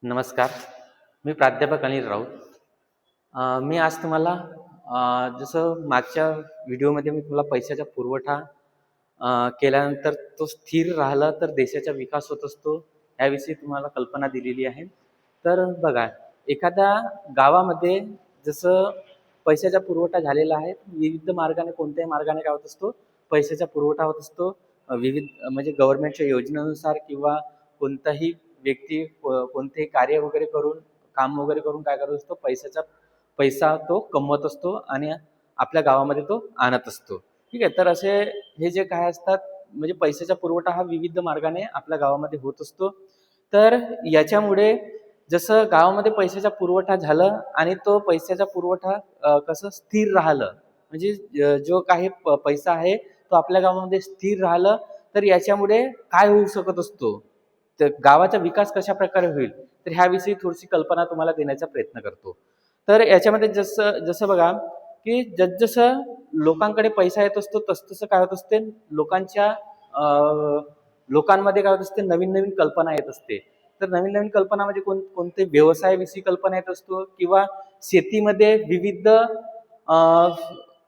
नमस्कार. मी प्राध्यापक अनिल राऊत. मी आज तुम्हाला जसं मागच्या व्हिडिओमध्ये मी तुम्हाला पैशाचा पुरवठा केल्यानंतर तो स्थिर राहिला तर देशाचा विकास होत असतो, याविषयी तुम्हाला कल्पना दिलेली आहे. तर बघा, एखाद्या गावामध्ये जसं पैशाचा पुरवठा झालेला आहे, विविध मार्गाने कोणत्याही मार्गाने काय होत असतो, पैशाचा पुरवठा होत असतो. विविध म्हणजे गव्हर्नमेंटच्या योजनेनुसार किंवा कोणताही व्यक्ती कोणतेही कार्य वगैरे करून, काम वगैरे करून काय करत असतो, पैसा तो कमवत असतो आणि आपल्या गावामध्ये तो आणत असतो. ठीक आहे. तर असे हे जे काय असतात, म्हणजे पैशाचा पुरवठा हा विविध मार्गाने आपल्या गावामध्ये होत असतो. तर याच्यामुळे जसं गावामध्ये पैशाचा पुरवठा झालं आणि तो पैशाचा पुरवठा कसं स्थिर राहिलं, म्हणजे जो काही पैसा आहे तो आपल्या गावामध्ये स्थिर राहिलं, तर याच्यामुळे काय होऊ शकत असतो, तर गावाचा विकास कशा प्रकारे होईल, तर ह्याविषयी थोडीशी कल्पना तुम्हाला देण्याचा प्रयत्न करतो. तर याच्यामध्ये जसं जसं बघा, की जसजसं लोकांकडे पैसा येत असतो तसतसं काय होत असते, लोकांमध्ये काय होत असते, नवीन नवीन कल्पना येत असते. तर नवीन नवीन कल्पना म्हणजे कोणते व्यवसायाविषयी कल्पना येत असतो किंवा शेतीमध्ये विविध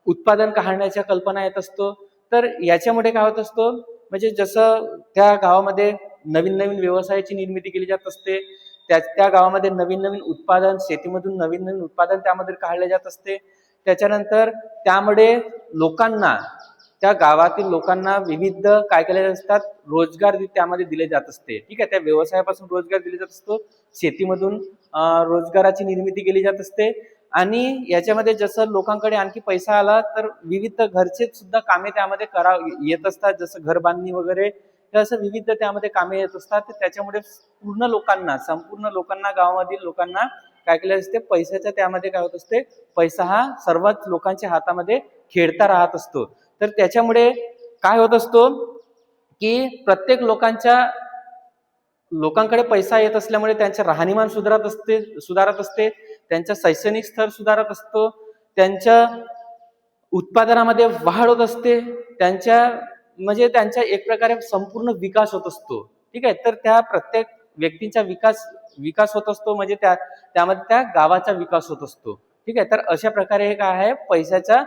उत्पादन काढण्याच्या कल्पना येत असतो. तर याच्यामुळे काय होत असतो, म्हणजे जसं त्या गावामध्ये नवीन नवीन व्यवसायाची निर्मिती केली जात असते, त्या गावामध्ये नवीन नवीन उत्पादन, शेतीमधून नवीन नवीन उत्पादन त्यामध्ये काढले जात असते. त्याच्यानंतर त्यामुळे लोकांना, त्या गावातील लोकांना विविध काय केले असतात, रोजगार त्यामध्ये दिले जात असते. ठीक आहे. त्या व्यवसायापासून रोजगार दिले जात असतो, शेतीमधून रोजगाराची निर्मिती केली जात असते. आणि याच्यामध्ये जसं लोकांकडे आणखी पैसा आला तर विविध घरचे सुद्धा कामे त्यामध्ये येत असतात, जसं घर बांधणी वगैरे, तर असं विविध त्यामध्ये कामे येत असतात. तर त्याच्यामुळे संपूर्ण लोकांना, गावामधील लोकांना काय केले असते, पैशाच्या त्यामध्ये काय होत असते, पैसा हा सर्वच लोकांच्या हातामध्ये खेळता राहत असतो. तर त्याच्यामुळे काय होत असतो, की प्रत्येक लोकांकडे पैसा येत असल्यामुळे त्यांचे राहणीमान सुधारत असते, त्यांचा शैक्षणिक स्तर सुधारत असतो, त्यांच्या उत्पादनामध्ये वाढ होत असते, त्यांच्या एक प्रकारे संपूर्ण विकास होत असतो. ठीक आहे. तर त्या प्रत्येक व्यक्तींचा विकास होत असतो, म्हणजे त्यामध्ये त्या गावाचा विकास होत असतो. ठीक आहे. तर अशा प्रकारे हे काय आहे, पैशाचं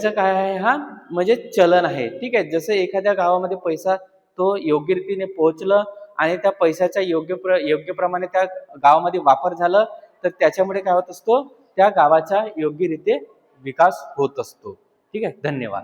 काय आहे, हा म्हणजे चलन आहे. ठीक आहे. जसं एखाद्या गावामध्ये पैसा तो योग्य रीतीने पोहोचलं आणि त्या पैशाच्या योग्य प्रमाणे त्या गावामध्ये वापर झालं, तर त्याच्यामुळे काय होत असतो, त्या गावाचा योग्यरीत्या विकास होत असतो. ठीक आहे. धन्यवाद.